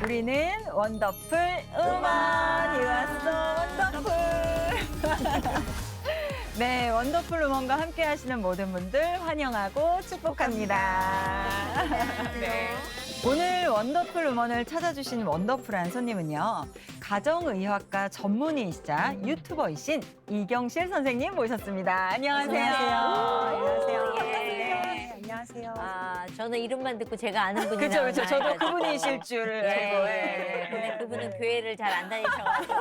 우리는 원더풀 음원 이왔어 원더풀. 네, 원더풀 음원과 함께 하시는 모든 분들 환영하고 축복합니다. 네. 오늘 원더풀 음원을 찾아주신 원더풀한 손님은요. 가정의학과 전문의이시자 유튜버이신 이경실 선생님 모셨습니다. 안녕하세요. 안녕하세요. 네. 안녕하세요. 아, 저는 이름만 듣고 제가 아는 분이 그죠, 그죠. 저도 나와가지고. 그분이실 줄 알고. 예. 근데 그분은 교회를 잘 안 다니셔가지고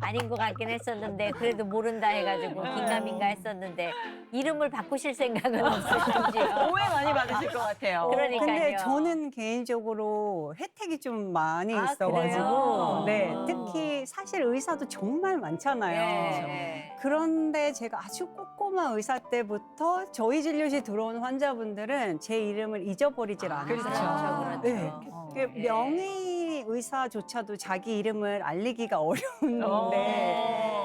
아닌 것 같긴 했었는데 그래도 모른다 해가지고 긴가민가 했었는데 이름을 바꾸실 생각은 없으신지. 오해 많이 받으실 것 같아요. 그러니까요. 근데 저는 개인적으로 혜택이 좀 많이 아, 있어가지고, 그래요? 네, 특히 사실 의사도 정말 많잖아요. 예. 그런데 제가 아주 꼬꼬만 의사 때부터 저희 진료실 들어온 환자분들은 제 이름을 잊어버리질 않아요. 그렇죠. 그렇죠. 네. 그렇죠. 그 명의 의사조차도 자기 이름을 알리기가 어려운데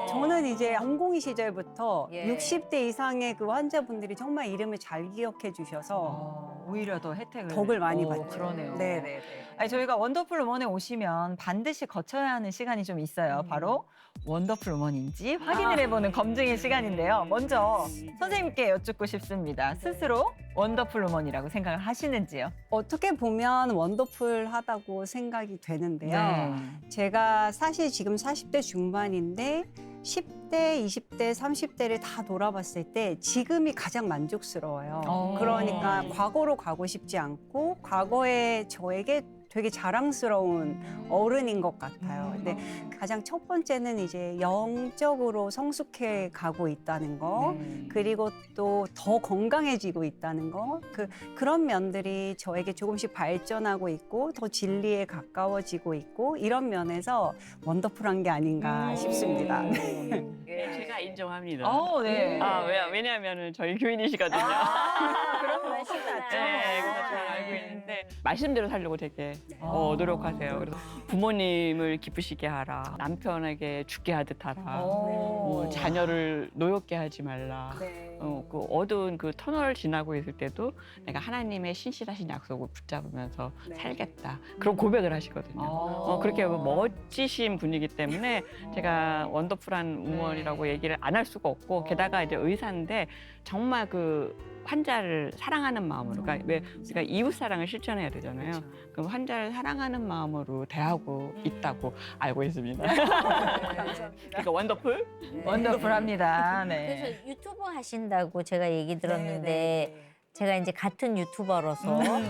저는 이제 전공의 시절부터 예. 60대 이상의 그 환자분들이 정말 이름을 잘 기억해 주셔서 오히려 더 혜택을 덕을 많이 받죠. 그러네요. 네네. 아니, 저희가 원더풀 음원에 오시면 반드시 거쳐야 하는 시간이 좀 있어요. 바로 원더풀 음원인지 확인을 해보는 검증의 시간인데요. 먼저 선생님께 여쭙고 싶습니다. 스스로 원더풀 음원이라고 생각을 하시는지요? 어떻게 보면 원더풀하다고 생각이 되는데요. 네. 제가 사실 지금 40대 중반인데 10대, 20대, 30대를 다 돌아봤을 때 지금이 가장 만족스러워요. 그러니까 과거로 가고 싶지 않고 과거에 저에게 되게 자랑스러운 어른인 것 같아요. 근데 가장 첫 번째는 이제 영적으로 성숙해 가고 있다는 거, 그리고 또 더 건강해지고 있다는 거, 그런 면들이 저에게 조금씩 발전하고 있고 더 진리에 가까워지고 있고 이런 면에서 원더풀한 게 아닌가 싶습니다. 제가 인정합니다. 네. 왜냐하면 저희 교인이시거든요. 그런 말씀 같죠. 네, 그래서 잘 알고 있는데 말씀대로 살려고 되게 노력하세요. 그래서 부모님을 기쁘시게 하라, 남편에게 죽게 하듯 하라, 자녀를 노엽게 하지 말라. 네. 그 어두운 그 터널을 지나고 있을 때도 내가 하나님의 신실하신 약속을 붙잡으면서 네. 살겠다. 그런 고백을 하시거든요. 그렇게 멋지신 분이기 때문에 제가 원더풀한 우먼이라고 얘기를 안 할 수가 없고 게다가 이제 의사인데 정말 그 환자를 사랑하는 마음으로 그러니까 왜 우리가 이웃 사랑을 실천해야 되잖아요. 그럼 환자를 사랑하는 마음으로 대하고 있다고 알고 있습니다. 그러니까 원더풀. 원더풀합니다. 네. 그래서 유튜브 하신다고 제가 얘기 들었는데 제가 이제 같은 유튜버로서 좀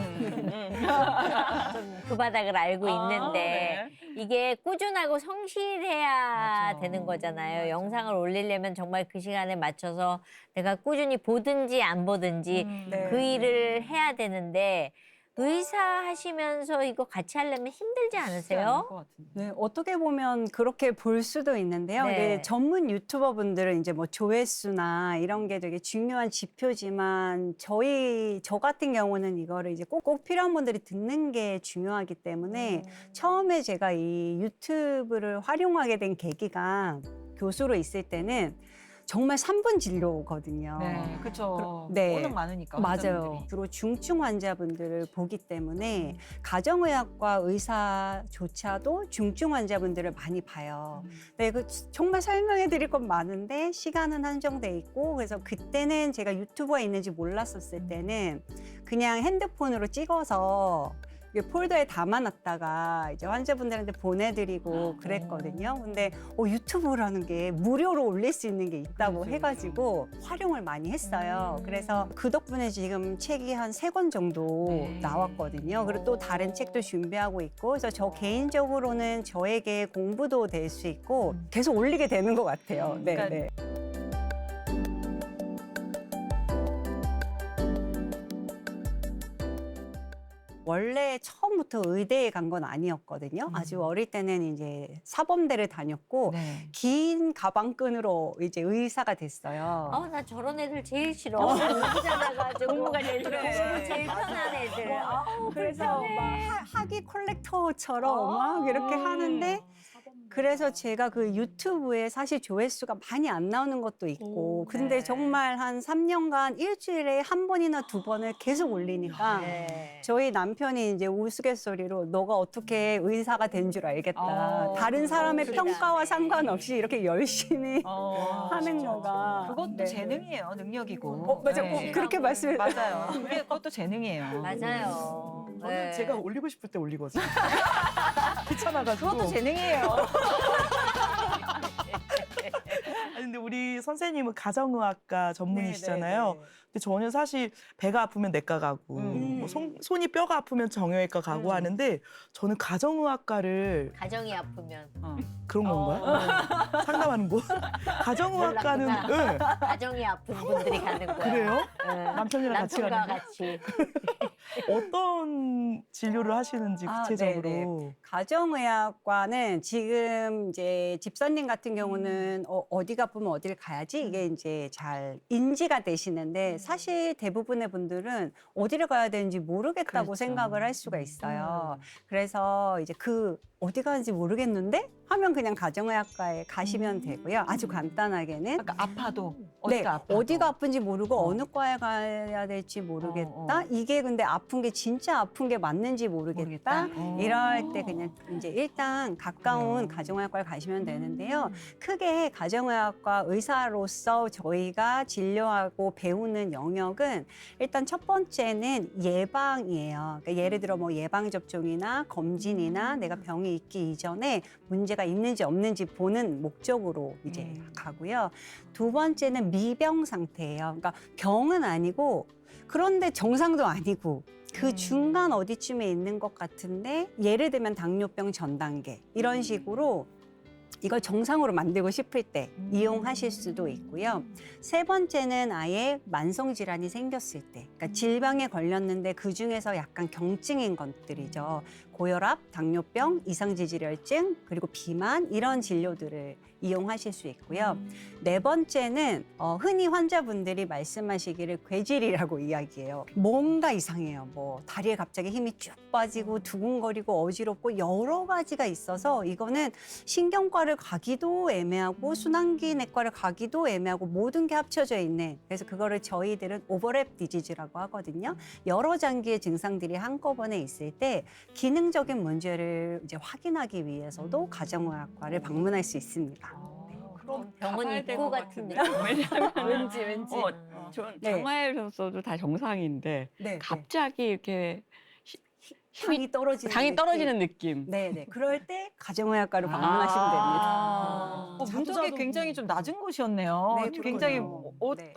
그 바닥을 알고 있는데 이게 꾸준하고 성실해야 되는 거잖아요. 영상을 올리려면 정말 그 시간에 맞춰서 내가 꾸준히 보든지 안 보든지 그 일을 해야 되는데 의사 하시면서 이거 같이 하려면 힘들지 않으세요? 네, 어떻게 보면 그렇게 볼 수도 있는데요. 네. 근데 전문 유튜버 분들은 이제 뭐 조회수나 이런 게 되게 중요한 지표지만 저 같은 경우는 이거를 이제 꼭 필요한 분들이 듣는 게 중요하기 때문에 처음에 제가 이 유튜브를 활용하게 된 계기가 교수로 있을 때는 정말 3분 진료거든요. 네, 그렇죠. 네. 워낙 많으니까. 맞아요. 환자분들이. 주로 중증 환자분들을 보기 때문에 가정의학과 의사조차도 중증 환자분들을 많이 봐요. 네, 정말 설명해 드릴 건 많은데 시간은 한정돼 있고 그래서 그때는 제가 유튜브가 있는지 몰랐었을 때는 그냥 핸드폰으로 찍어서 폴더에 담아놨다가 이제 환자분들한테 보내드리고 그랬거든요. 근데 유튜브라는 게 무료로 올릴 수 있는 게 있다고 해가지고 활용을 많이 했어요. 그래서 그 덕분에 지금 책이 한 3권 정도 나왔거든요. 그리고 또 다른 책도 준비하고 있고 그래서 저 개인적으로는 저에게 공부도 될 수 있고 계속 올리게 되는 것 같아요. 네. 그러니까 네. 원래 처음부터 의대에 간 건 아니었거든요. 아주 어릴 때는 이제 사범대를 다녔고 네. 긴 가방끈으로 이제 의사가 됐어요. 나 저런 애들 제일 싫어. 공부잘해가지고 공부가 제일 싫어. 공부 제일 편한 애들. 그래서 막 학위 컬렉터처럼 막 이렇게 하는데 그래서 제가 그 유튜브에 사실 조회수가 많이 안 나오는 것도 있고 근데 네. 정말 한 3년간 일주일에 한 번이나 두 번을 계속 올리니까 네. 저희 남편이 이제 우스갯소리로 너가 어떻게 의사가 된 줄 알겠다. 다른 사람의 그렇습니다. 평가와 네. 상관없이 이렇게 열심히 하는 진짜. 거가 그것도 네. 재능이에요, 능력이고. 맞아. 네. 꼭 그렇게 말씀해 맞아요. 그것도 재능이에요. 맞아요. 저는 네. 제가 올리고 싶을 때 올리거든요. 귀찮아가지고. 그것도 재능이에요. 아니, 근데 우리 선생님은 가정의학과 전문이시잖아요. 근데 저는 사실 배가 아프면 내과 가고 뭐 손이 뼈가 아프면 정형외과 가고 하는데 저는 가정의학과를 가정이 아프면 그런 건가요? 상담하는 곳? 가정의학과는 몰랐구나. 네. 가정이 아픈 분들이 가는 거야. 그래요? 네. 남편이랑 같이 남편과 가는 거? 같이. 어떤 진료를 하시는지 아, 구체적으로. 네네. 가정의학과는 지금 이제 집사님 같은 경우는 어디가 아프면 어디를 가야지 이게 이제 잘 인지가 되시는데 사실 대부분의 분들은 어디를 가야 되는지 모르겠다고 그렇죠. 생각을 할 수가 있어요. 그래서 이제 어디 가는지 모르겠는데 하면 그냥 가정의학과에 가시면 되고요. 아주 간단하게는. 그러니까 아파도 네, 어디가 아파도. 어디가 아픈지 모르고 어느 과에 가야 될지 모르겠다. 이게 근데 아픈 게 진짜 아픈 게 맞는지 모르겠다. 이럴 때 그냥 이제 일단 가까운 가정의학과를 가시면 되는데요. 크게 가정의학과 의사로서 저희가 진료하고 배우는 영역은 일단 첫 번째는 예방이에요. 그러니까 예를 들어 뭐 예방접종이나 검진이나 내가 병이 있기 이전에 문제가 있는지 없는지 보는 목적으로 이제 가고요. 두 번째는 미병 상태예요. 그러니까 병은 아니고 그런데 정상도 아니고 그 중간 어디쯤에 있는 것 같은데 예를 들면 당뇨병 전 단계 이런 식으로 이걸 정상으로 만들고 싶을 때 이용하실 수도 있고요. 세 번째는 아예 만성 질환이 생겼을 때, 그러니까 질병에 걸렸는데 그 중에서 약간 경증인 것들이죠. 고혈압, 당뇨병, 이상지질혈증, 그리고 비만 이런 진료들을 이용하실 수 있고요. 네 번째는 흔히 환자분들이 말씀하시기를 괴질이라고 이야기해요. 뭔가 이상해요. 뭐 다리에 갑자기 힘이 쭉 빠지고 두근거리고 어지럽고 여러 가지가 있어서 이거는 신경과를 가기도 애매하고 순환기 내과를 가기도 애매하고 모든 게 합쳐져 있는 그래서 그거를 저희들은 오버랩 디지즈라고 하거든요. 여러 장기의 증상들이 한꺼번에 있을 때 기능적인 문제를 이제 확인하기 위해서도 가정의학과를 방문할 수 있습니다. 그럼 병원 가봐야 될 입구 것 같은 같은데. 느낌. 왜냐면 왠지. 전 네. 장화에서도 다 정상인데 네, 갑자기 이렇게 힘이 당이 떨어지는 당이 느낌. 떨어지는 느낌. 네네. 그럴 때 가정의학과를 방문하시면 됩니다. 문턱이 굉장히 좀 낮은 곳이었네요. 네, 굉장히 그렇군요. 네.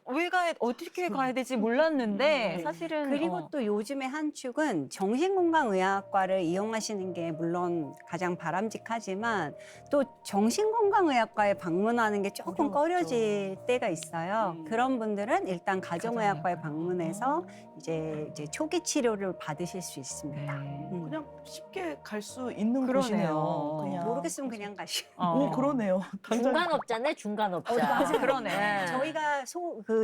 어떻게 가야 될지 몰랐는데 네. 사실은 그리고 또 요즘에 한 축은 정신건강의학과를 이용하시는 게 물론 가장 바람직하지만 또 정신건강의학과에 방문하는 게 조금 꺼려질 때가 있어요. 그런 분들은 일단 가정의학과에 방문해서 이제 초기 치료를 받으실 수 있습니다. 그냥 쉽게 갈 수 있는 그러네요. 곳이네요. 그냥. 모르겠으면 그냥 가시고. 오, 그러네요. 당장 중간업자네, 중간업자. 맞아요. 그러네. 저희가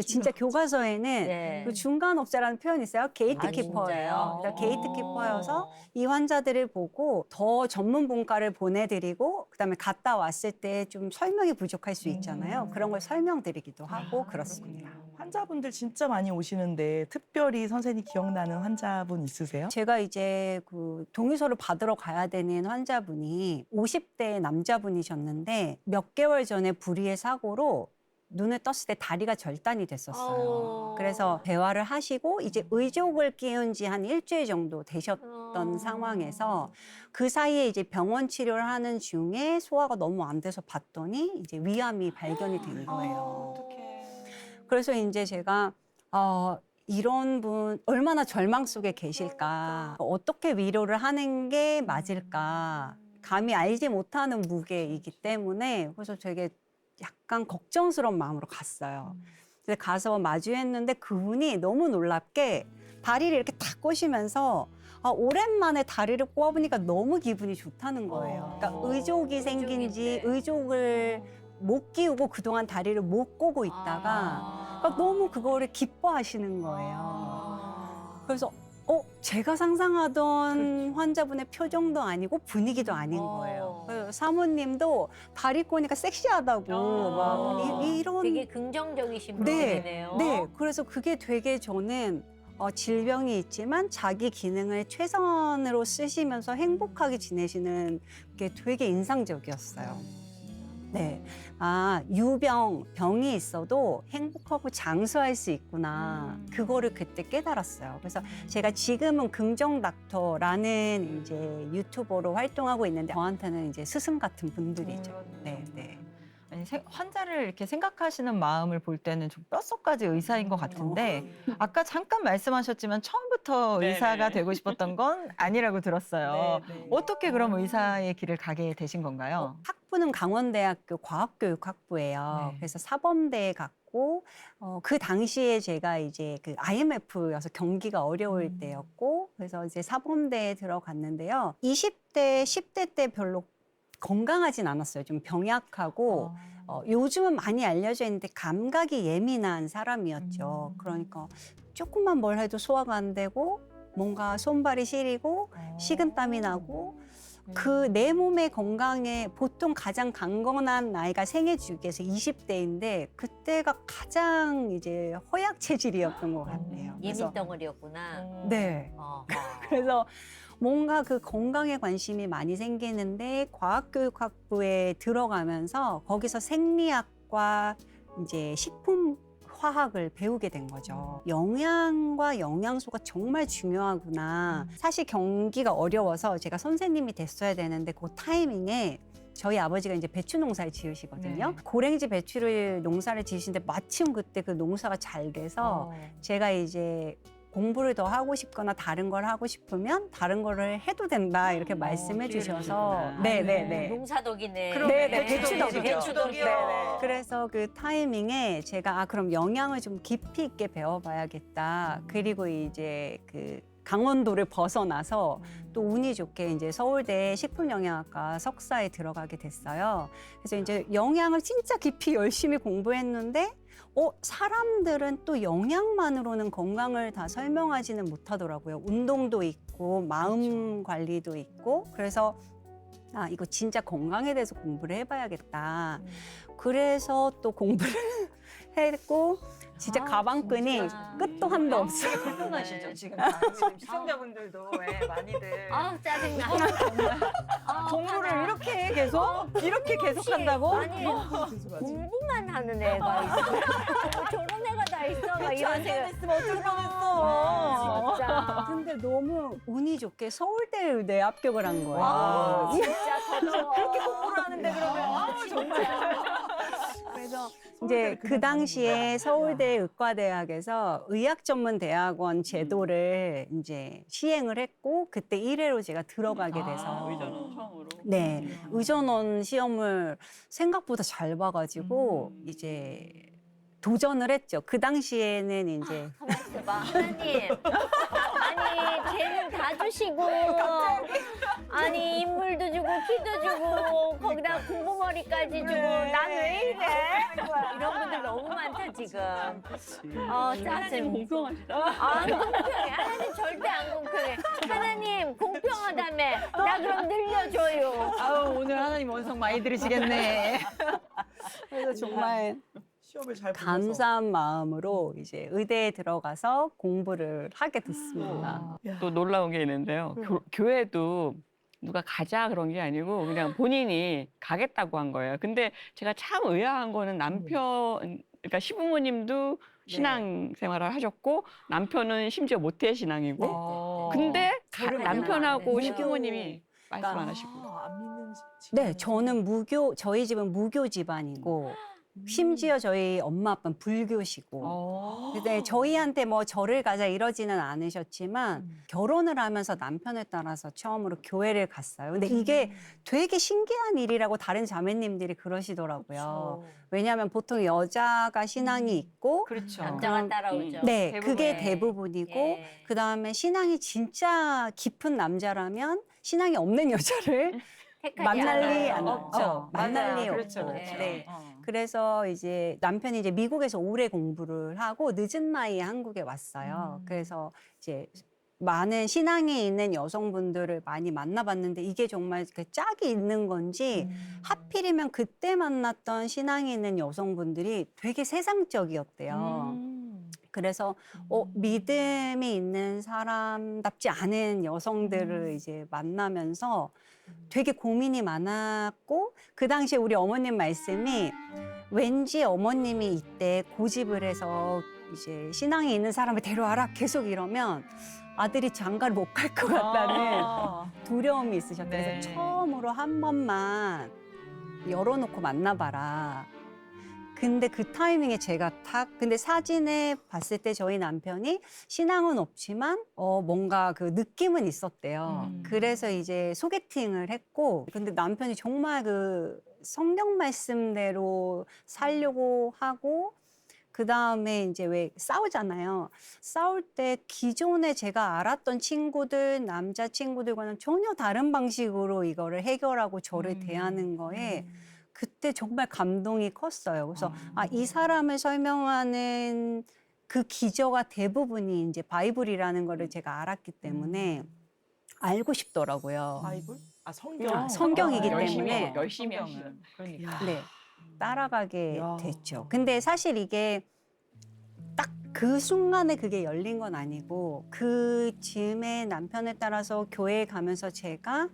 진짜 교과서에는 네. 그 중간업자라는 표현이 있어요. 게이트키퍼예요. 진짜요? 그러니까 게이트키퍼여서 이 환자들을 보고 더 전문 분과를 보내드리고 그다음에 갔다 왔을 때 좀 설명이 부족할 수 있잖아요. 그런 걸 설명드리기도 하고 그렇습니다. 환자분들 진짜 많이 오시는데 특별히 선생님 기억나는 환자분 있으세요? 제가 이제 그 동의서를 받으러 가야 되는 환자분이 50대 남자분이셨는데 몇 개월 전에 불의의 사고로 눈을 떴을 때 다리가 절단이 됐었어요. 그래서 대화를 하시고 이제 의족을 끼운 지 한 일주일 정도 되셨던 상황에서 그 사이에 이제 병원 치료를 하는 중에 소화가 너무 안 돼서 봤더니 이제 위암이 발견이 된 거예요. 그래서 이제 제가 이런 분 얼마나 절망 속에 계실까, 어떻게 위로를 하는 게 맞을까, 감히 알지 못하는 무게이기 때문에 그래서 되게 약간 걱정스러운 마음으로 갔어요. 그래서 가서 마주했는데 그분이 너무 놀랍게 다리를 이렇게 탁 꼬시면서 오랜만에 다리를 꼬아보니까 너무 기분이 좋다는 거예요. 그러니까 의족이 생긴 지 의족을 못 끼우고 그동안 다리를 못 꼬고 있다가 그러니까 너무 그거를 기뻐하시는 거예요. 그래서 제가 상상하던 환자분의 표정도 아니고 분위기도 아닌 거예요. 그래서 사모님도 다리 꼬니까 섹시하다고 막 이런 되게 긍정적이신 네, 분이네요. 네. 그래서 그게 되게 저는 질병이 있지만 자기 기능을 최선으로 쓰시면서 행복하게 지내시는 게 되게 인상적이었어요. 네. 병이 있어도 행복하고 장수할 수 있구나. 그거를 그때 깨달았어요. 그래서 제가 지금은 긍정 닥터라는 이제 유튜버로 활동하고 있는데 저한테는 이제 스승 같은 분들이죠. 네, 네. 아니, 환자를 이렇게 생각하시는 마음을 볼 때는 좀 뼛속까지 의사인 것 같은데 아까 잠깐 말씀하셨지만 처음부터 네네. 의사가 되고 싶었던 건 아니라고 들었어요. 네, 네. 어떻게 그럼 의사의 길을 가게 되신 건가요? 학부는 강원대학교 과학교육학부예요. 네. 그래서 사범대에 갔고 그 당시에 제가 이제 그 IMF여서 경기가 어려울 때였고 그래서 이제 사범대에 들어갔는데요. 20대, 10대 때 별로 건강하진 않았어요. 좀 병약하고 요즘은 많이 알려져 있는데 감각이 예민한 사람이었죠. 그러니까 조금만 뭘 해도 소화가 안 되고 뭔가 손발이 시리고 식은땀이 나고 그 내 몸의 건강에 보통 가장 강건한 나이가 생애 주기에서 20대인데 그때가 가장 이제 허약 체질이었던 것 같아요. 그래서 예민 덩어리였구나. 네. 그래서 뭔가 그 건강에 관심이 많이 생기는데 과학교육학부에 들어가면서 거기서 생리학과 이제 식품 화학을 배우게 된 거죠. 영양과 영양소가 정말 중요하구나. 사실 경기가 어려워서 제가 선생님이 됐어야 되는데 그 타이밍에 저희 아버지가 이제 배추 농사를 지으시거든요. 네. 고랭지 배추를 농사를 지으시는데 마침 그때 그 농사가 잘 돼서 제가 이제 공부를 더 하고 싶거나 다른 걸 하고 싶으면 다른 거를 해도 된다 이렇게 말씀해 기회를 주셔서 주셨구나. 네네네. 농사덕이네. 네네, 배추덕이죠. 배추덕이요. 네네. 그래서 그 타이밍에 제가 그럼 영양을 좀 깊이 있게 배워봐야겠다. 그리고 이제 그 강원도를 벗어나서 또 운이 좋게 이제 서울대 식품영양학과 석사에 들어가게 됐어요. 그래서 이제 영양을 진짜 깊이 열심히 공부했는데 사람들은 또 영양만으로는 건강을 다 설명하지는 못하더라고요. 운동도 있고 마음 관리도 있고 그래서 이거 진짜 건강에 대해서 공부를 해봐야겠다. 그래서 또 공부를 했고 진짜 가방끈이 진짜. 끝도 한도 없어요. 되게 불편하시죠 지금 시청자분들도 많이들 짜증나. 공부를 이렇게 계속 한다고? 아니 공부만 하는 애가 있어. 저런 애가 다 있어. 막 이런 생각. 됐으면 어쩔 뻔했어. 진짜. 근데 너무 운이 좋게 서울대 의대에 합격을 한 거예요. 와, 진짜 컸어. 그렇게 공부를 하는데 그러면 정말 그래서 이제 그 당시에 서울대 의과대학에서 의학전문대학원 제도를 이제 시행을 했고 그때 1회로 제가 들어가게 돼서 의전은 처음으로. 네, 의전원 시험을 생각보다 잘 봐가지고 이제 도전을 했죠. 그 당시에는 이제 가만 있어봐. 하나님. 아니, 재능 다 주시고. 아니, 인물도 주고, 키도 주고, 거기다 공부머리까지 주고, 난 왜 이래? 이런 분들 너무 많다, 지금. 하나님 짜증. 공평하시다. 안 공평해. 하나님 절대 안 공평해. 하나님 공평하다며. 나 그럼 늘려줘요. 아우 오늘 하나님 원성 많이 들으시겠네. 그래서 정말 시험을 잘 보셔서. 감사한 마음으로 이제 의대에 들어가서 공부를 하게 됐습니다. 또 놀라운 게 있는데요. 교회도 누가 가자 그런 게 아니고 그냥 본인이 가겠다고 한 거예요. 근데 제가 참 의아한 거는 그러니까 시부모님도 신앙 생활을 하셨고 남편은 심지어 모태 신앙이고 근데 남편하고 무교. 시부모님이 말씀 안 그러니까 하시고 안 믿는 네, 저는 저희 집은 무교 집안이고 심지어 저희 엄마 아빠는 불교시고 근데 저희한테 뭐 절을 가자 이러지는 않으셨지만 결혼을 하면서 남편에 따라서 처음으로 교회를 갔어요. 근데 이게 되게 신기한 일이라고 다른 자매님들이 그러시더라고요. 왜냐하면 보통 여자가 신앙이 있고 그렇죠. 남자가 따라오죠. 네, 대부분. 그게 대부분이고 예. 그다음에 신앙이 진짜 깊은 남자라면 신앙이 없는 여자를 택하지 만날 리 않아요. 없죠. 만날 리 그렇죠, 없고. 그렇죠. 네. 그래서 이제 남편이 이제 미국에서 오래 공부를 하고 늦은 나이에 한국에 왔어요. 그래서 이제 많은 신앙이 있는 여성분들을 많이 만나봤는데 이게 정말 그 짝이 있는 건지 하필이면 그때 만났던 신앙이 있는 여성분들이 되게 세상적이었대요. 그래서 믿음이 있는 사람답지 않은 여성들을 이제 만나면서 되게 고민이 많았고 그 당시에 우리 어머님 말씀이 왠지 어머님이 이때 고집을 해서 이제 신앙이 있는 사람을 데려와라 계속 이러면 아들이 장가를 못 갈 것 같다는 두려움이 있으셨대요. 네. 그래서 처음으로 한 번만 열어놓고 만나봐라. 근데 그 타이밍에 제가 근데 사진에 봤을 때 저희 남편이 신앙은 없지만 뭔가 그 느낌은 있었대요. 그래서 이제 소개팅을 했고 근데 남편이 정말 그 성경 말씀대로 살려고 하고 그 다음에 이제 왜 싸우잖아요. 싸울 때 기존에 제가 알았던 친구들, 남자 친구들과는 전혀 다른 방식으로 이거를 해결하고 저를 대하는 거에 그때 정말 감동이 컸어요. 그래서 이 사람을 설명하는 그 기저가 대부분이 이제 바이블이라는 거를 제가 알았기 때문에 알고 싶더라고요. 바이블? 성경. 성경이기 열심히 때문에 열심히 성경을. 하시는. 그러니까. 네, 따라가게 야. 됐죠. 근데 사실 이게 딱 그 순간에 그게 열린 건 아니고 그 즈음에 남편에 따라서 교회에 가면서 제가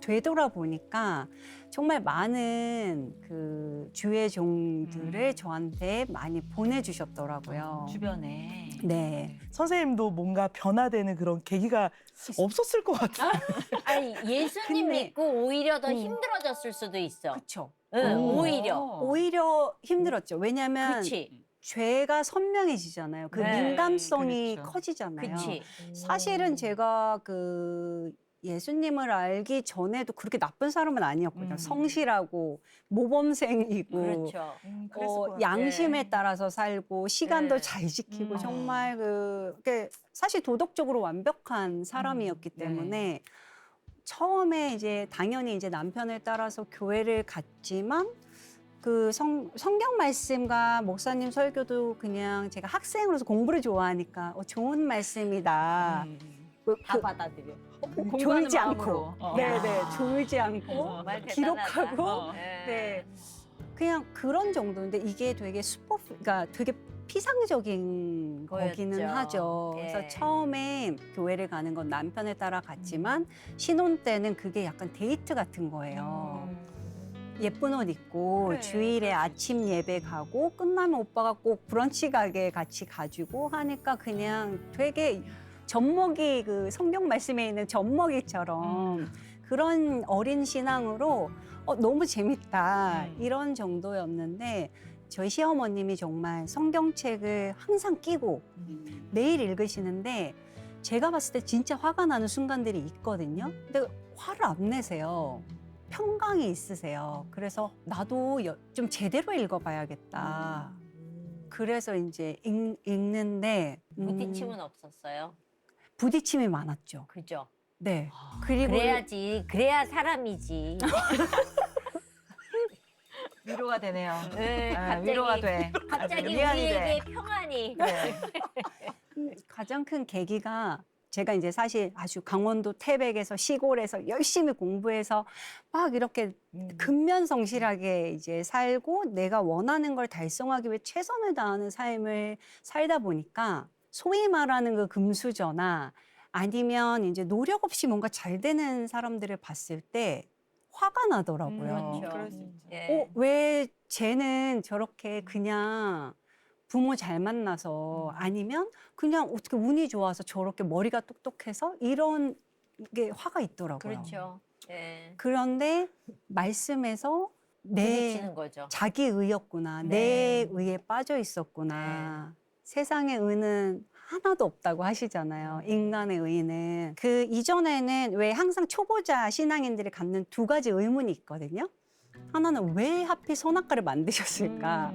되돌아보니까 정말 많은 그 주의 종들을 저한테 많이 보내주셨더라고요. 주변에. 네. 선생님도 뭔가 변화되는 그런 계기가 없었을 것 같아요. 아니 예수님 근데- 믿고 오히려 더 힘들어졌을 수도 있어. 그렇죠. 응, 오. 오히려. 오히려 힘들었죠. 왜냐하면 그치, 죄가 선명해지잖아요. 그 네, 민감성이 그렇죠. 커지잖아요. 그치. 사실은 제가 그 예수님을 알기 전에도 그렇게 나쁜 사람은 아니었거든요. 성실하고 모범생이고 그렇죠. 그랬을 것 같아요. 양심에 따라서 살고 시간도 네. 잘 지키고 음. 정말 그게 사실 도덕적으로 완벽한 사람이었기 네. 때문에 처음에 이제 당연히 이제 남편을 따라서 교회를 갔지만 그 성경 말씀과 목사님 설교도 그냥 제가 학생으로서 공부를 좋아하니까 좋은 말씀이다. 다 받아들여. 졸지 않고, 마음으로. 네네, 졸지 않고 정말 기록하고, 어. 네, 그냥 그런 정도인데 이게 되게 그러니까 되게 피상적인 거기는 거였죠. 하죠. 예. 그래서 처음에 교회를 가는 건 남편에 따라 갔지만 신혼 때는 그게 약간 데이트 같은 거예요. 예쁜 옷 입고 그래, 주일에 아침 예배 가고 끝나면 오빠가 꼭 브런치 가게 같이 가지고 하니까 그냥 되게 젖먹이 그 성경 말씀에 있는 젖먹이처럼 그런 어린 신앙으로 너무 재밌다 이런 정도였는데 저희 시어머님이 정말 성경책을 항상 끼고 매일 읽으시는데 제가 봤을 때 진짜 화가 나는 순간들이 있거든요. 근데 화를 안 내세요. 평강이 있으세요. 그래서 나도 좀 제대로 읽어봐야겠다. 그래서 이제 읽는데 부딪힘은 없었어요. 부딪힘이 많았죠. 그죠? 네. 그리고 그래야지. 그래야 사람이지. 위로가 되네요. 네, 갑자기, 위로가 돼. 갑자기 위안이 우리에게 돼. 평안이. 네. 가장 큰 계기가 제가 이제 사실 아주 강원도 태백에서 시골에서 열심히 공부해서 막 이렇게 근면성실하게 이제 살고 내가 원하는 걸 달성하기 위해 최선을 다하는 삶을 살다 보니까 소위 말하는 그 금수저나 아니면 이제 노력 없이 뭔가 잘 되는 사람들을 봤을 때 화가 나더라고요. 그렇죠. 그럴 수 있죠. 예. 왜 쟤는 저렇게 그냥 부모 잘 만나서 아니면 그냥 어떻게 운이 좋아서 저렇게 머리가 똑똑해서 이런 게 화가 있더라고요. 그렇죠. 예. 그런데 말씀에서 내 부딪히는 거죠. 자기 의였구나. 네. 내 의에 빠져 있었구나. 세상의 의는 하나도 없다고 하시잖아요. 인간의 의는. 그 이전에는 왜 항상 초보자 신앙인들이 갖는 두 가지 의문이 있거든요. 하나는 왜 하필 선악과를 만드셨을까?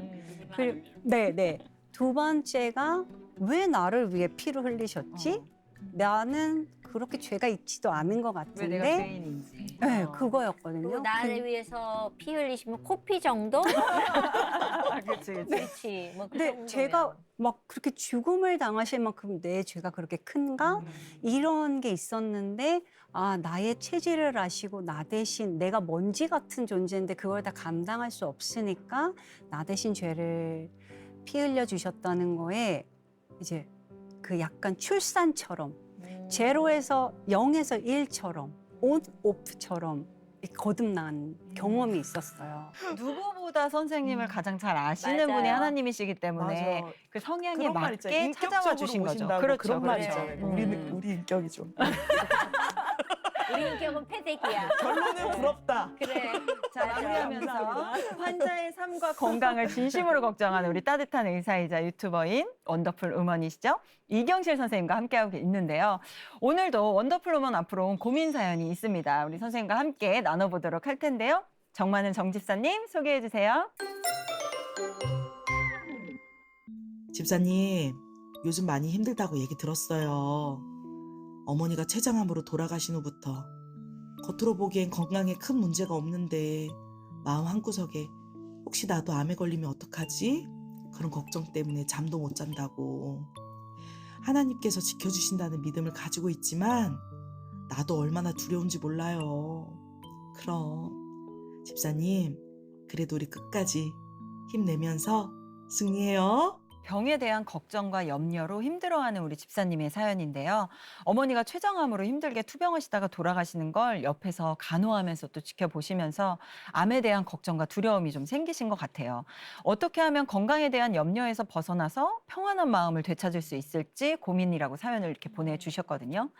네. 두 번째가 왜 나를 위해 피를 흘리셨지? 나는 그렇게 죄가 있지도 않은 것 왜 내가 같은데 죄인인지. 네, 그리고 그거였거든요. 나를 위해서 피 흘리시면 코피 정도? 그렇지, 그렇지. 그렇지. 뭐그 근데 정도면. 제가 막 그렇게 죽음을 당하실 만큼 내 죄가 그렇게 큰가? 이런 게 있었는데 아, 나의 체질을 아시고 나 대신 내가 먼지 같은 존재인데 그걸 다 감당할 수 없으니까 나 대신 죄를 피 흘려 주셨다는 거에 이제 그 약간 출산처럼 제로에서 0에서 1처럼 온 오프처럼 거듭난 경험이 있었어요. 누구보다 선생님을 가장 잘 아시는 맞아요. 분이 하나님이시기 때문에 맞아. 그 성향에 그런 말 있잖아요. 맞게 찾아와 인격적으로 주신 거죠. 오신다고 그렇죠, 그런 말 그렇죠. 있잖아요. 우리 인격이죠. 우리 인격은 패대기야. 결론은 부럽다. 그래. 자, 마무리하면서 환자의 삶과 건강을 진심으로 걱정하는 우리 따뜻한 의사이자 유튜버인 원더풀 우먼이시죠? 이경실 선생님과 함께하고 있는데요. 오늘도 원더풀 우먼 앞으로 온 고민 사연이 있습니다. 우리 선생님과 함께 나눠보도록 할 텐데요. 정 많은 정 집사님 소개해 주세요. 집사님, 요즘 많이 힘들다고 얘기 들었어요. 어머니가 췌장암으로 돌아가신 후부터 겉으로 보기엔 건강에 큰 문제가 없는데 마음 한구석에 혹시 나도 암에 걸리면 어떡하지? 그런 걱정 때문에 잠도 못 잔다고. 하나님께서 지켜주신다는 믿음을 가지고 있지만 나도 얼마나 두려운지 몰라요. 그럼 집사님, 그래도 우리 끝까지 힘내면서 승리해요. 병에 대한 걱정과 염려로 힘들어하는 우리 집사님의 사연인데요. 어머니가 췌장암으로 힘들게 투병하시다가 돌아가시는 걸 옆에서 간호하면서 또 지켜보시면서 암에 대한 걱정과 두려움이 좀 생기신 것 같아요. 어떻게 하면 건강에 대한 염려에서 벗어나서 평안한 마음을 되찾을 수 있을지 고민이라고 사연을 이렇게 보내주셨거든요.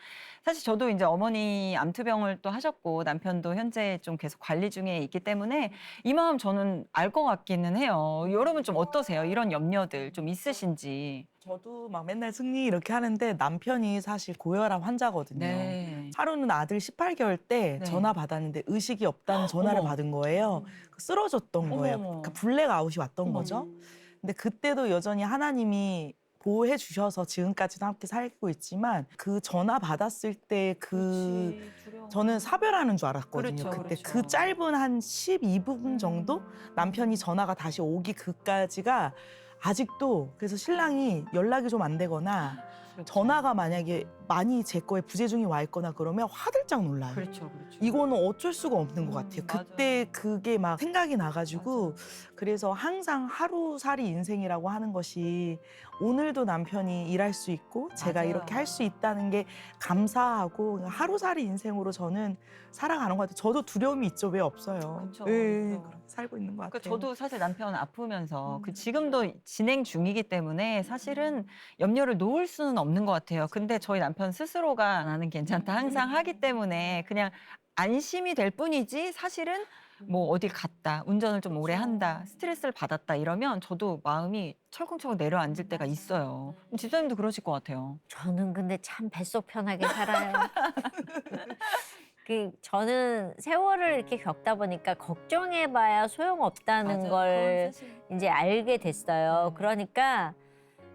사실 저도 이제 어머니 암투병을 또 하셨고 남편도 현재 좀 계속 관리 중에 있기 때문에 이 마음 저는 알 것 같기는 해요. 여러분 좀 어떠세요? 이런 염려들 좀 있으신지. 저도 막 맨날 승리 이렇게 하는데 남편이 사실 고혈압 환자거든요. 네. 하루는 아들 18개월 때 네. 전화 받았는데 의식이 없다는 전화를 어머. 받은 거예요. 쓰러졌던 거예요. 어머. 그러니까 블랙아웃이 왔던 어머. 거죠. 근데 그때도 여전히 하나님이 보호해 주셔서 지금까지도 함께 살고 있지만 그 전화 받았을 때 저는 사별하는 줄 알았거든요. 그렇죠, 그때 그렇죠. 그 짧은 한 12분 정도 남편이 전화가 다시 오기 그까지가 아직도 그래서 신랑이 연락이 좀 안 되거나 전화가 만약에 많이 제 거에 부재중이 와 있거나 그러면 화들짝 놀라요. 그렇죠, 그렇죠. 이거는 어쩔 수가 없는 것 같아요. 맞아요. 그때 그게 막 생각이 나가지고 그래서 항상 하루살이 인생이라고 하는 것이 오늘도 남편이 일할 수 있고 제가 맞아요. 이렇게 할 수 있다는 게 감사하고 하루살이 인생으로 저는 살아가는 것 같아요. 저도 두려움이 있죠. 왜 없어요? 그쵸, 예, 그쵸. 그렇게 살고 있는 것 그러니까 같아요. 저도 사실 남편 아프면서 그 지금도 진행 중이기 때문에 사실은 염려를 놓을 수는 없는 것 같아요. 근데 저희 남편 스스로가 나는 괜찮다 항상 하기 때문에 그냥 안심이 될 뿐이지 사실은 뭐 어딜 갔다 운전을 좀 오래 한다 스트레스를 받았다 이러면 저도 마음이 철컹철컹 내려앉을 때가 있어요. 집사님도 그러실 것 같아요. 저는 근데 참 뱃속 편하게 살아요. 저는 세월을 이렇게 겪다 보니까 걱정해봐야 소용없다는 걸 이제 알게 됐어요. 그러니까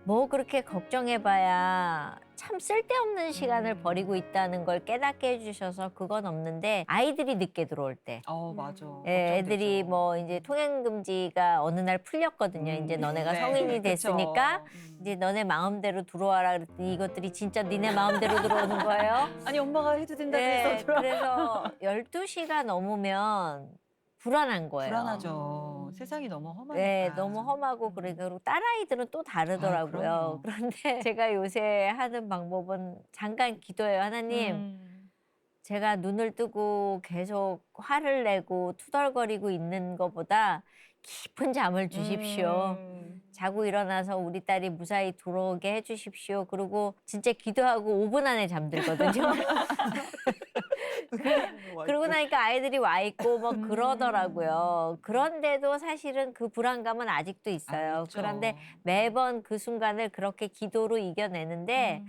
뭐 그렇게 걱정해봐야 참 쓸데없는 시간을 버리고 있다는 걸 깨닫게 해주셔서 그건 없는데 아이들이 늦게 들어올 때. 맞아. 예, 애들이 뭐 이제 통행 금지가 어느 날 풀렸거든요. 이제 너네가 네. 성인이 됐으니까 그쵸. 이제 너네 마음대로 들어와라 그랬더니 이것들이 진짜 니네 마음대로 들어오는 거예요. 아니 엄마가 해도 된다고 네, 해서 들어. 그래서 12시가 넘으면 불안한 거예요. 불안하죠. 세상이 너무 험하니까. 네, 너무 험하고 그리고 딸아이들은 또 다르더라고요. 그럼요. 그런데 제가 요새 하는 방법은 잠깐 기도해요. 하나님, 제가 눈을 뜨고 계속 화를 내고 투덜거리고 있는 것보다 깊은 잠을 주십시오. 자고 일어나서 우리 딸이 무사히 들어오게 해주십시오. 그리고 진짜 기도하고 5분 안에 잠들거든요. 그러고 나니까 아이들이 와 있고 뭐 그러더라고요. 그런데도 사실은 그 불안감은 아직도 있어요. 있죠. 그런데 매번 그 순간을 그렇게 기도로 이겨내는데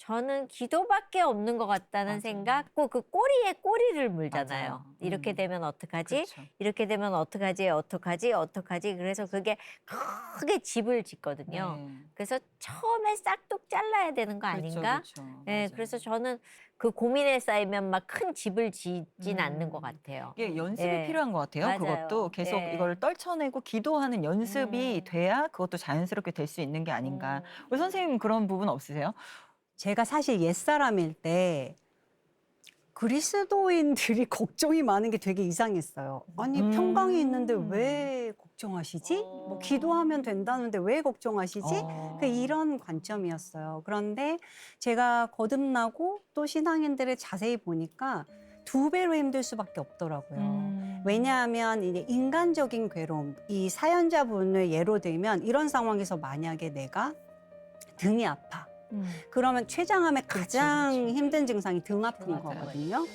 저는 기도밖에 없는 것 같다는 맞아요. 생각. 꼭 그 꼬리에 꼬리를 물잖아요. 맞아요. 이렇게 되면 어떡하지? 그렇죠. 이렇게 되면 어떡하지? 어떡하지? 그래서 그게 크게 집을 짓거든요. 네. 그래서 처음에 싹둑 잘라야 되는 거 아닌가? 그렇죠. 네, 맞아요. 그래서 저는 그 고민에 쌓이면 막 큰 집을 짓진 않는 것 같아요. 이게 연습이 예. 필요한 것 같아요. 맞아요. 그것도 계속 예. 이걸 떨쳐내고 기도하는 연습이 돼야 그것도 자연스럽게 될 수 있는 게 아닌가. 우리 선생님 그런 부분 없으세요? 제가 사실 옛사람일 때 그리스도인들이 걱정이 많은 게 되게 이상했어요. 아니 평강이 있는데 왜 걱정하시지? 뭐 기도하면 된다는데 왜 걱정하시지? 그 이런 관점이었어요. 그런데 제가 거듭나고 또 신앙인들을 자세히 보니까 2배로 힘들 수밖에 없더라고요. 왜냐하면 이제 인간적인 괴로움, 이 사연자분을 예로 들면 이런 상황에서 만약에 내가 등이 아파. 그러면 췌장암의 가장 힘든 증상이 등 아픈 맞아요. 거거든요.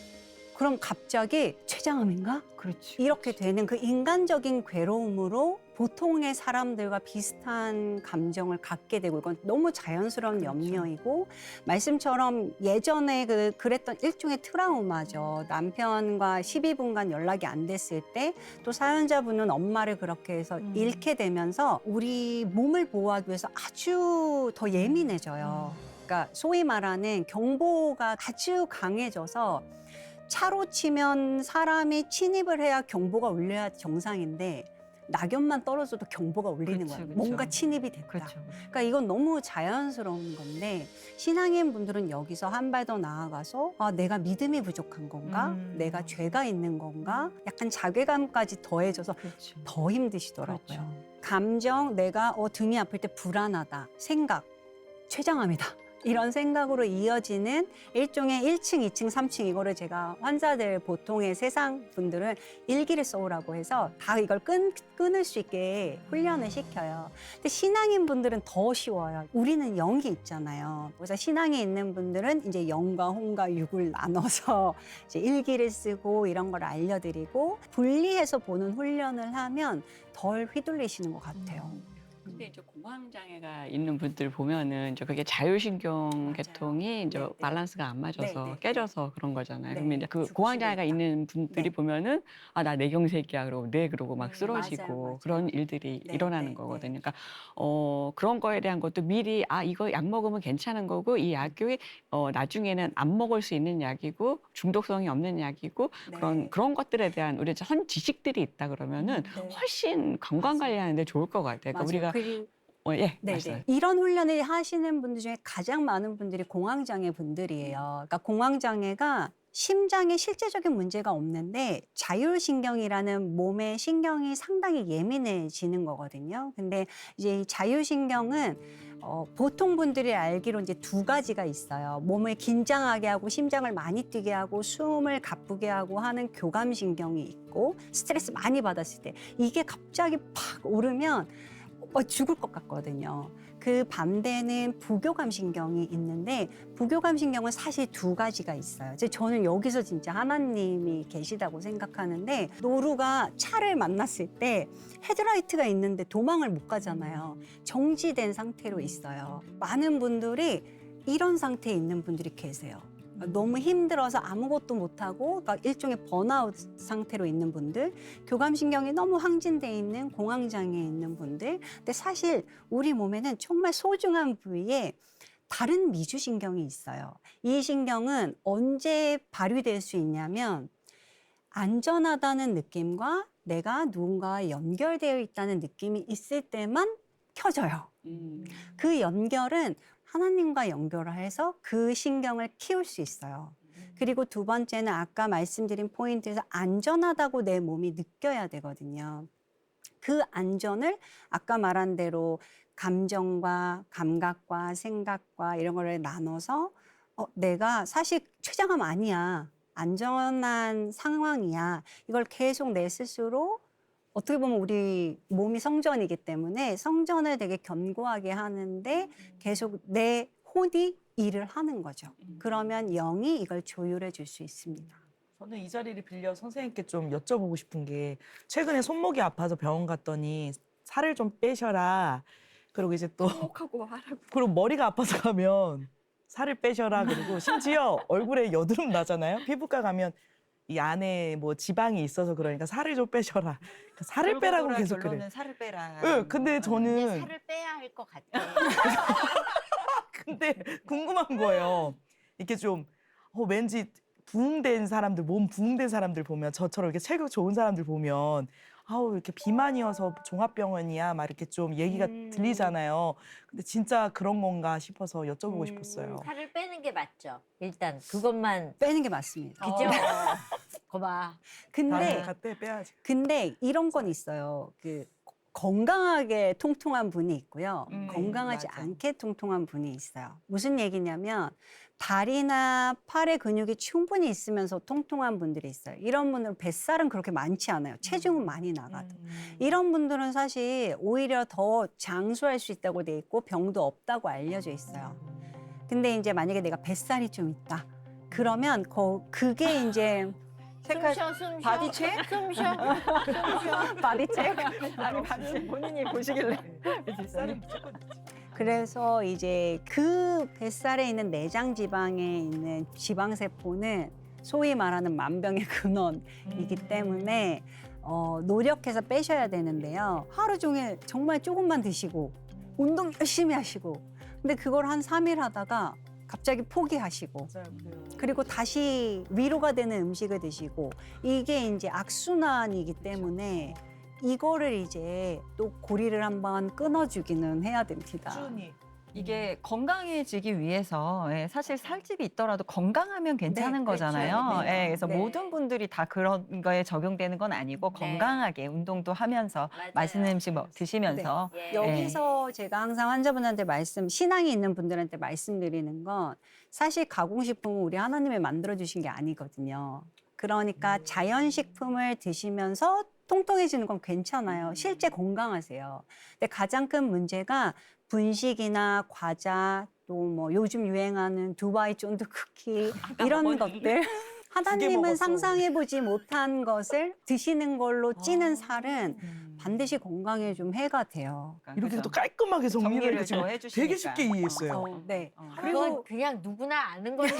그럼 갑자기 췌장암인가? 그렇지. 이렇게 되는 그 인간적인 괴로움으로 보통의 사람들과 비슷한 감정을 갖게 되고 이건 너무 자연스러운 그렇죠. 염려이고 말씀처럼 예전에 그랬던 일종의 트라우마죠. 남편과 12분간 연락이 안 됐을 때 또 사연자분은 엄마를 그렇게 해서 잃게 되면서 우리 몸을 보호하기 위해서 아주 더 예민해져요. 그러니까 소위 말하는 경보가 아주 강해져서 차로 치면 사람이 침입을 해야 경보가 울려야 정상인데 낙엽만 떨어져도 경보가 울리는 그렇죠, 거예요. 그렇죠. 뭔가 침입이 됐다. 그렇죠. 그러니까 이건 너무 자연스러운 건데 신앙인 분들은 여기서 한 발 더 나아가서 아, 내가 믿음이 부족한 건가? 내가 죄가 있는 건가? 약간 자괴감까지 더해져서 그렇죠. 더 힘드시더라고요. 그렇죠. 감정, 내가 등이 아플 때 불안하다. 생각, 췌장암이다. 이런 생각으로 이어지는 일종의 1층, 2층, 3층 이거를 제가 환자들 보통의 세상 분들은 일기를 써오라고 해서 다 이걸 끊을 수 있게 훈련을 시켜요. 근데 신앙인 분들은 더 쉬워요. 우리는 영이 있잖아요. 그래서 신앙에 있는 분들은 이제 영과 홍과 육을 나눠서 이제 일기를 쓰고 이런 걸 알려드리고 분리해서 보는 훈련을 하면 덜 휘둘리시는 것 같아요. 근데 이제 공황 장애가 있는 분들 보면은 이제 그게 자율신경 맞아요. 계통이 이제 네, 네. 밸런스가 안 맞아서 네, 네, 깨져서 그런 거잖아요. 네. 그러면 이제 그 죽을 공황 수도 장애가 있다. 있는 분들이 네. 보면은 아, 나 뇌경색이야 그러고 네 그러고 막 쓰러지고 맞아요, 맞아요. 그런 일들이 네, 일어나는 네, 거거든요. 네. 그러니까 그런 거에 대한 것도 미리 아, 이거 약 먹으면 괜찮은 거고 이 약이 나중에는 안 먹을 수 있는 약이고 중독성이 없는 약이고 네. 그런 것들에 대한 우리 선 지식들이 있다 그러면은 네. 훨씬 건강 관리하는데 좋을 것 같아요. 그러니까 맞아요. 우리가 그리고 예, 네네. 맞아요. 이런 훈련을 하시는 분들 중에 가장 많은 분들이 공황장애 분들이에요. 그러니까 공황장애가 심장에 실제적인 문제가 없는데 자율신경이라는 몸의 신경이 상당히 예민해지는 거거든요. 근데 이제 이 자율신경은 보통 분들이 알기로 이제 2가지가 있어요. 몸을 긴장하게 하고 심장을 많이 뛰게 하고 숨을 가쁘게 하고 하는 교감신경이 있고 스트레스 많이 받았을 때 이게 갑자기 팍 오르면 죽을 것 같거든요. 그 반대는 부교감신경이 있는데 부교감신경은 사실 2가지가 있어요. 저는 여기서 진짜 하나님이 계시다고 생각하는데 노루가 차를 만났을 때 헤드라이트가 있는데 도망을 못 가잖아요. 정지된 상태로 있어요. 많은 분들이 이런 상태에 있는 분들이 계세요. 너무 힘들어서 아무것도 못하고 그러니까 일종의 번아웃 상태로 있는 분들, 교감신경이 너무 항진돼 있는 공황장애에 있는 분들. 근데 사실 우리 몸에는 정말 소중한 부위에 다른 미주신경이 있어요. 이 신경은 언제 발휘될 수 있냐면 안전하다는 느낌과 내가 누군가와 연결되어 있다는 느낌이 있을 때만 켜져요. 그 연결은 하나님과 연결을 해서 그 신경을 키울 수 있어요. 그리고 2번째는 아까 말씀드린 포인트에서 안전하다고 내 몸이 느껴야 되거든요. 그 안전을 아까 말한 대로 감정과 감각과 생각과 이런 거를 나눠서 내가 사실 췌장암 아니야. 안전한 상황이야. 이걸 계속 내 스스로 어떻게 보면 우리 몸이 성전이기 때문에 성전을 되게 견고하게 하는데 계속 내 혼이 일을 하는 거죠. 그러면 영이 이걸 조율해 줄 수 있습니다. 저는 이 자리를 빌려 선생님께 좀 여쭤보고 싶은 게 최근에 손목이 아파서 병원 갔더니 살을 좀 빼셔라. 그리고 이제 또 하고 하라고. 그리고 머리가 아파서 가면 살을 빼셔라. 그리고 심지어 얼굴에 여드름 나잖아요. 피부과 가면 이 안에 뭐 지방이 있어서 그러니까 살을 좀 빼셔라. 그러니까 살을 빼라고 계속 그래. 결론은 살을 빼라. 네, 근데 저는 살을 빼야 할 것 같아. 근데 궁금한 거예요. 이렇게 좀 왠지 부흥된 사람들, 몸 부흥된 사람들 보면 저처럼 이렇게 체격 좋은 사람들 보면 아우 이렇게 비만이어서 종합병원이야 막 이렇게 좀 얘기가 들리잖아요. 근데 진짜 그런 건가 싶어서 여쭤보고 싶었어요. 살을 빼는 게 맞죠. 일단 그것만 빼는 게 맞습니다. 그죠? 거봐. 근데 갔대 빼야지. 근데 이런 건 있어요. 그 건강하게 통통한 분이 있고요. 건강하지 맞아. 않게 통통한 분이 있어요. 무슨 얘기냐면 다리나 팔의 근육이 충분히 있으면서 통통한 분들이 있어요. 이런 분들은 뱃살은 그렇게 많지 않아요. 체중은 많이 나가도. 이런 분들은 사실 오히려 더 장수할 수 있다고 돼 있고 병도 없다고 알려져 있어요. 근데 이제 만약에 내가 뱃살이 좀 있다. 그러면 그게 이제 숨 쉬어, 숨 쉬어. 바디 체크? 숨 쉬어. 바디 체크. 아니 바디 본인이 보시길래 뱃살은 무조건 그래서 이제 그 뱃살에 있는 내장 지방에 있는 지방세포는 소위 말하는 만병의 근원이기 때문에 노력해서 빼셔야 되는데요. 하루 종일 정말 조금만 드시고 운동 열심히 하시고 근데 그걸 한 3일 하다가 갑자기 포기하시고 맞아요. 그래요. 그리고 다시 위로가 되는 음식을 드시고 이게 이제 악순환이기 때문에 이거를 이제 또 고리를 한번 끊어주기는 해야 됩니다. 꾸준히. 이게 건강해지기 위해서 사실 살집이 있더라도 건강하면 괜찮은 네, 거잖아요. 그렇죠. 네. 그래서 네. 모든 분들이 다 그런 거에 적용되는 건 아니고 네. 건강하게 운동도 하면서 맞아요. 맛있는 음식 드시면서 예. 여기서 제가 항상 환자분한테 신앙이 있는 분들한테 말씀드리는 건 사실 가공식품은 우리 하나님이 만들어주신 게 아니거든요. 그러니까 자연식품을 드시면서 통통해지는 건 괜찮아요. 실제 건강하세요. 근데 가장 큰 문제가 분식이나 과자 또 뭐 요즘 유행하는 두바이 쫀득 쿠키 이런 것들 하나님은 먹었어. 상상해보지 못한 것을 드시는 걸로 찌는 살은 음. 반드시 건강에 좀 해가 돼요. 이렇게 또 깔끔하게 정리를 정리를 해주시면 또 해주시니까. 되게 쉽게 이해했어요. 네. 그리고 그냥 누구나 아는 건데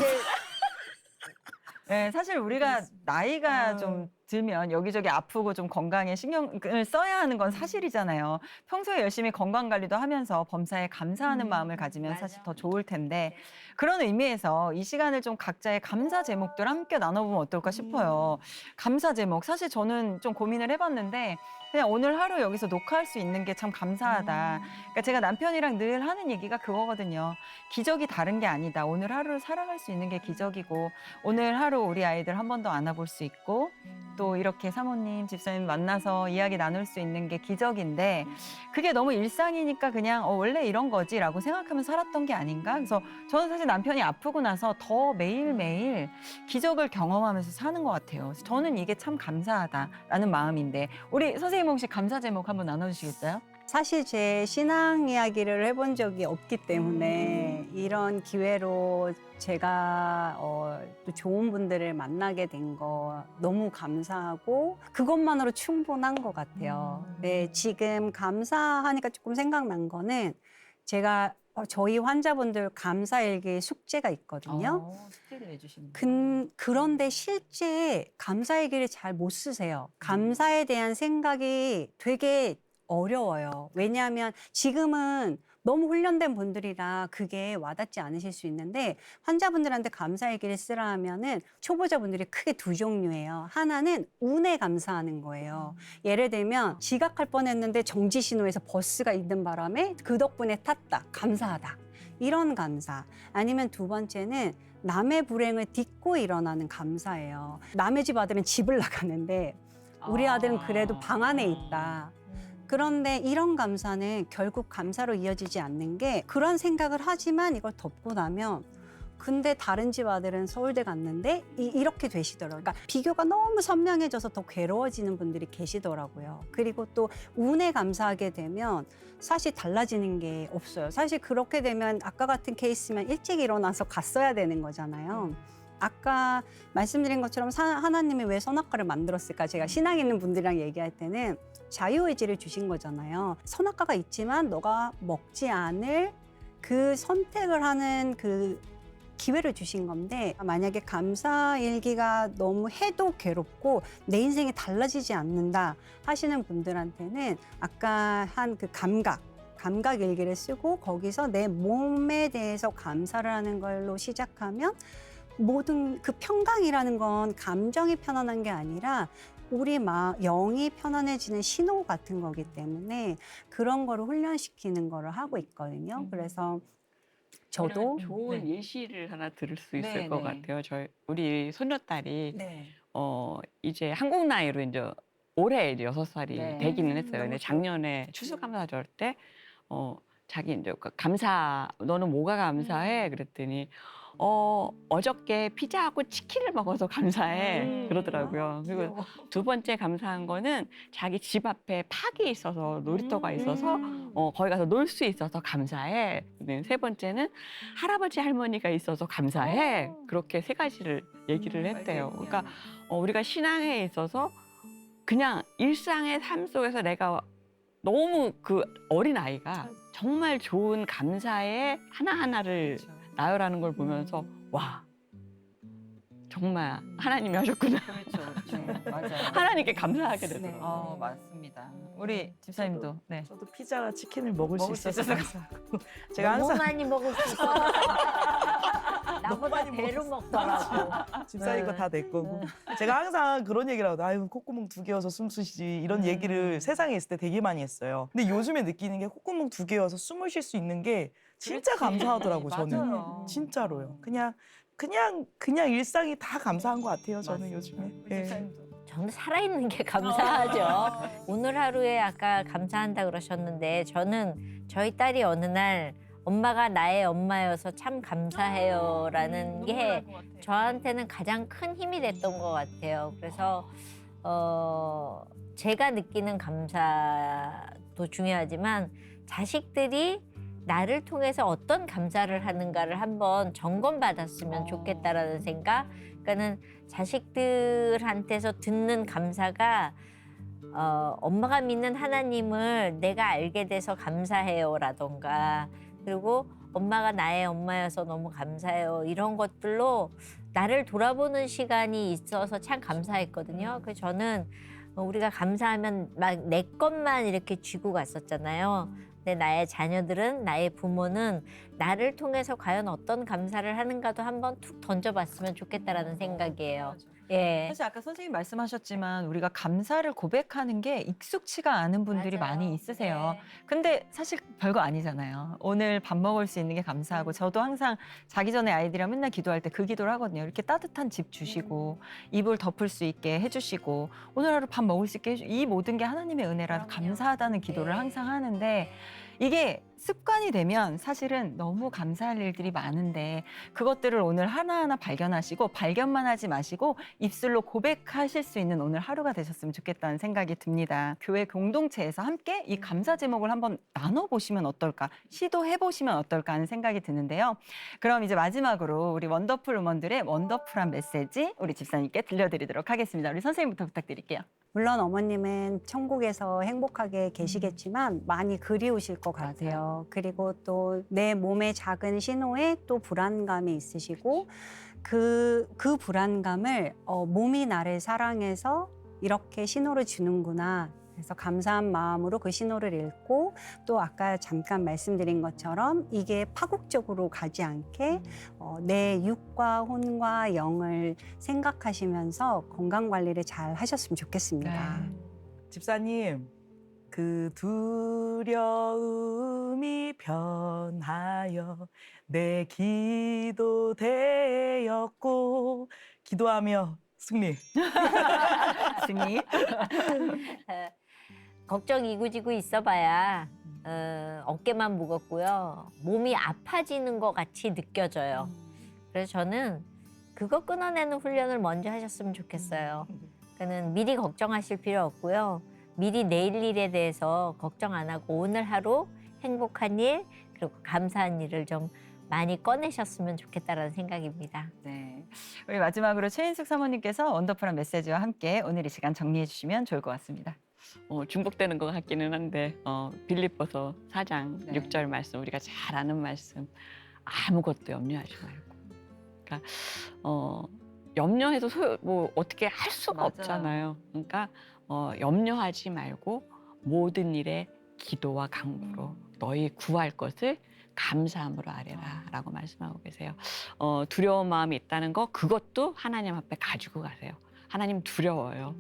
네, 사실 우리가 나이가 아. 좀 들면 여기저기 아프고 좀 건강에 신경을 써야 하는 건 사실이잖아요. 평소에 열심히 건강 관리도 하면서 범사에 감사하는 마음을 가지면 맞아. 사실 더 좋을 텐데 그런 의미에서 이 시간을 좀 각자의 감사 제목들 함께 나눠보면 어떨까 싶어요. 감사 제목 사실 저는 좀 고민을 해봤는데 그냥 오늘 하루 여기서 녹화할 수 있는 게 참 감사하다. 그러니까 제가 남편이랑 늘 하는 얘기가 그거거든요. 기적이 다른 게 아니다. 오늘 하루를 살아갈 수 있는 게 기적이고 오늘 하루 우리 아이들 한 번 더 안아볼 수 있고 또 이렇게 사모님, 집사님 만나서 이야기 나눌 수 있는 게 기적인데 그게 너무 일상이니까 그냥 원래 이런 거지라고 생각하면 살았던 게 아닌가? 그래서 저는 사실 남편이 아프고 나서 더 매일매일 기적을 경험하면서 사는 것 같아요. 그래서 저는 이게 참 감사하다라는 마음인데 우리 선생님 혹시 감사 제목 한번 나눠주시겠어요? 사실 제 신앙 이야기를 해본 적이 없기 때문에 이런 기회로 제가 또 좋은 분들을 만나게 된 거 너무 감사하고 그것만으로 충분한 것 같아요. 네, 지금 감사하니까 조금 생각난 거는 제가 저희 환자분들 감사일기 숙제가 있거든요. 숙제를 내주시는 그런데 실제 감사일기를 잘 못 쓰세요. 감사에 대한 생각이 되게 어려워요. 왜냐하면 지금은 너무 훈련된 분들이라 그게 와닿지 않으실 수 있는데 환자분들한테 감사일기를 쓰라 하면은 초보자분들이 크게 두 종류예요. 하나는 운에 감사하는 거예요. 예를 들면 지각할 뻔했는데 정지 신호에서 버스가 있는 바람에 그 덕분에 탔다. 감사하다. 이런 감사. 아니면 두 번째는 남의 불행을 딛고 일어나는 감사예요. 남의 집 아들은 집을 나가는데 우리 아들은 그래도 방 안에 있다. 그런데 이런 감사는 결국 감사로 이어지지 않는 게 그런 생각을 하지만 이걸 덮고 나면 근데 다른 집 아들은 서울대 갔는데 이렇게 되시더라고요. 그러니까 비교가 너무 선명해져서 더 괴로워지는 분들이 계시더라고요. 그리고 또 운에 감사하게 되면 사실 달라지는 게 없어요. 사실 그렇게 되면 아까 같은 케이스면 일찍 일어나서 갔어야 되는 거잖아요. 아까 말씀드린 것처럼 하나님이 왜 선악과를 만들었을까? 제가 신앙 있는 분들이랑 얘기할 때는 자유의지를 주신 거잖아요. 선악과가 있지만 너가 먹지 않을 그 선택을 하는 그 기회를 주신 건데 만약에 감사 일기가 너무 해도 괴롭고 내 인생이 달라지지 않는다 하시는 분들한테는 아까 한 그 감각 일기를 쓰고 거기서 내 몸에 대해서 감사를 하는 걸로 시작하면 모든 그 평강이라는 건 감정이 편안한 게 아니라 우리 영이 편안해지는 신호 같은 거기 때문에 그런 거를 훈련시키는 거를 하고 있거든요. 그래서 저도 좋은 네. 예시를 하나 들을 수 있을 네, 것 네. 같아요. 우리 손녀딸이 네. 이제 한국 나이로 이제 올해 이제 6살이 네. 되기는 했어요. 너무 근데 좋아요. 작년에 추수감사절 때 자기 이제 감사 너는 뭐가 감사해? 그랬더니 어저께 피자하고 치킨을 먹어서 감사해 그러더라고요. 그리고 두 번째 감사한 거는 자기 집 앞에 팍이 있어서 놀이터가 있어서 거기 가서 놀 수 있어서 감사해. 네, 세 번째는 할아버지 할머니가 있어서 감사해. 그렇게 세 가지를 얘기를 했대요. 그러니까 우리가 신앙에 있어서 그냥 일상의 삶 속에서 내가 너무 그 어린 아이가 정말 좋은 감사의 하나하나를 나열하는 걸 보면서 와 정말 하나님이 하셨구나. 그렇죠. 맞아요. 하나님께 감사하게 되더라고요. 맞습니다. 우리 집사님도 네. 저도 피자와 치킨을 먹을 수 먹을 수 있어서 있어서 감사하고 제가 너무 항상 많이 먹을 수 있어. 나보다 많이 배로 먹었어. 먹더라고. 집사님 거 다 내 거고 제가 항상 그런 얘기를 하거든요. 아유 콧구멍 2개여서 숨 쉬지 이런 얘기를 세상에 있을 때 되게 많이 했어요. 근데 요즘에 느끼는 게 콧구멍 2개여서 숨을 쉴 수 있는 게 진짜 감사하더라고 저는. 맞아요. 진짜로요. 그냥 일상이 다 감사한 것 같아요. 저는 요즘에. 예. 저는 살아있는 게 감사하죠. 오늘 하루에 아까 감사한다 그러셨는데 저는 저희 딸이 어느 날 엄마가 나의 엄마여서 참 감사해요라는 게 저한테는 가장 큰 힘이 됐던 것 같아요. 그래서 제가 느끼는 감사도 중요하지만 자식들이 나를 통해서 어떤 감사를 하는가를 한번 점검받았으면 좋겠다라는 생각. 그러니까는 자식들한테서 듣는 감사가 엄마가 믿는 하나님을 내가 알게 돼서 감사해요라던가 그리고 엄마가 나의 엄마여서 너무 감사해요 이런 것들로 나를 돌아보는 시간이 있어서 참 감사했거든요. 그래서 저는 우리가 감사하면 막 내 것만 이렇게 쥐고 갔었잖아요. 근데 나의 자녀들은 나의 부모는 나를 통해서 과연 어떤 감사를 하는가도 한번 툭 던져봤으면 좋겠다라는 생각이에요. 예. 사실 아까 선생님 말씀하셨지만 우리가 감사를 고백하는 게 익숙치가 않은 분들이 맞아요. 많이 있으세요. 네. 근데 사실 별거 아니잖아요. 오늘 밥 먹을 수 있는 게 감사하고 저도 항상 자기 전에 아이들이랑 맨날 기도할 때 그 기도를 하거든요. 이렇게 따뜻한 집 주시고 이불 덮을 수 있게 해주시고 오늘 하루 밥 먹을 수 있게 해주 이 모든 게 하나님의 은혜라서 감사하다는 기도를 네. 항상 하는데 이게 습관이 되면 사실은 너무 감사할 일들이 많은데 그것들을 오늘 하나하나 발견하시고 발견만 하지 마시고 입술로 고백하실 수 있는 오늘 하루가 되셨으면 좋겠다는 생각이 듭니다. 교회 공동체에서 함께 이 감사 제목을 한번 나눠보시면 어떨까, 시도해보시면 어떨까 하는 생각이 드는데요. 그럼 이제 마지막으로 우리 원더풀 우먼들의 원더풀한 메시지 우리 집사님께 들려드리도록 하겠습니다. 우리 선생님부터 부탁드릴게요. 물론 어머님은 천국에서 행복하게 계시겠지만 많이 그리우실 것 같아요. 그리고 또 내 몸의 작은 신호에 또 불안감이 있으시고 그 불안감을 몸이 나를 사랑해서 이렇게 신호를 주는구나. 그래서 감사한 마음으로 그 신호를 읽고 또 아까 잠깐 말씀드린 것처럼 이게 파국적으로 가지 않게 내 육과 혼과 영을 생각하시면서 건강 관리를 잘 하셨으면 좋겠습니다. 집사님, 그 두려움이 변하여 내 기도 되었고 기도하며 승리. 승리. 걱정 이구지구 있어봐야 어깨만 무겁고요. 몸이 아파지는 것 같이 느껴져요. 그래서 저는 그거 끊어내는 훈련을 먼저 하셨으면 좋겠어요. 그러니까는 미리 걱정하실 필요 없고요. 미리 내일 일에 대해서 걱정 안 하고 오늘 하루 행복한 일 그리고 감사한 일을 좀 많이 꺼내셨으면 좋겠다라는 생각입니다. 네. 우리 마지막으로 최인숙 사모님께서 원더풀한 메시지와 함께 오늘 이 시간 정리해 주시면 좋을 것 같습니다. 중복되는 것 같기는 한데 빌립보서 4장 네. 6절 말씀 우리가 잘 아는 말씀 아무것도 염려하지 말고 그러니까 염려해도 뭐 어떻게 할 수가 맞아요. 없잖아요. 그러니까 염려하지 말고 모든 일에 기도와 간구로 너희 구할 것을 감사함으로 아뢰라라고 말씀하고 계세요. 두려운 마음이 있다는 거 그것도 하나님 앞에 가지고 가세요. 하나님 두려워요.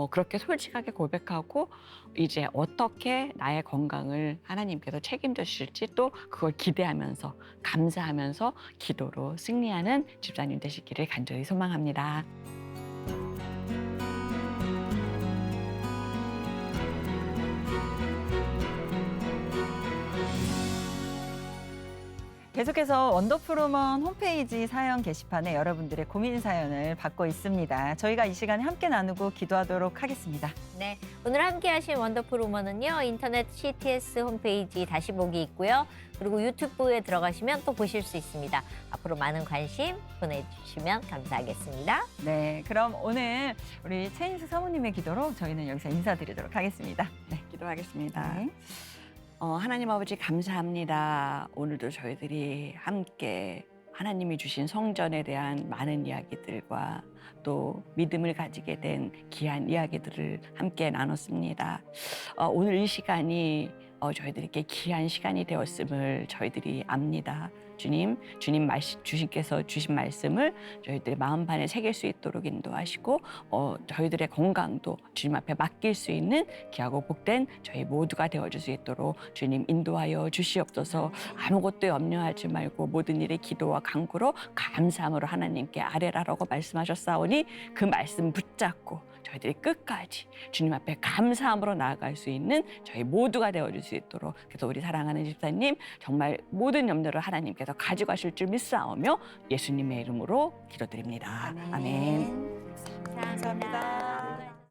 그렇게 솔직하게 고백하고 이제 어떻게 나의 건강을 하나님께서 책임져 주실지 또 그걸 기대하면서 감사하면서 기도로 승리하는 집사님 되시기를 간절히 소망합니다. 계속해서 원더풀우먼 홈페이지 사연 게시판에 여러분들의 고민 사연을 받고 있습니다. 저희가 이 시간에 함께 나누고 기도하도록 하겠습니다. 네, 오늘 함께하신 원더풀 우먼은요 인터넷 CTS 홈페이지 다시 보기 있고요. 그리고 유튜브에 들어가시면 또 보실 수 있습니다. 앞으로 많은 관심 보내주시면 감사하겠습니다. 네, 그럼 오늘 우리 최인수 사모님의 기도로 저희는 여기서 인사드리도록 하겠습니다. 네. 기도하겠습니다. 네. 하나님 아버지 감사합니다. 오늘도 저희들이 함께 하나님이 주신 성전에 대한 많은 이야기들과 또 믿음을 가지게 된 귀한 이야기들을 함께 나눴습니다. 오늘 이 시간이 저희들에게 귀한 시간이 되었음을 저희들이 압니다. 주님께서 주신 말씀을 저희들의 마음판에 새길 수 있도록 인도하시고 저희들의 건강도 주님 앞에 맡길 수 있는 귀하고 복된 저희 모두가 되어줄 수 있도록 주님 인도하여 주시옵소서. 아무것도 염려하지 말고 모든 일에 기도와 간구로 감사함으로 하나님께 아뢰라라고 말씀하셨사오니 그 말씀 붙잡고 저희들이 끝까지 주님 앞에 감사함으로 나아갈 수 있는 저희 모두가 되어줄 수 있도록 그래서 우리 사랑하는 집사님 정말 모든 염려를 하나님께서 가지고 가실 줄 믿사오며 예수님의 이름으로 기도드립니다. 아멘. 감사합니다.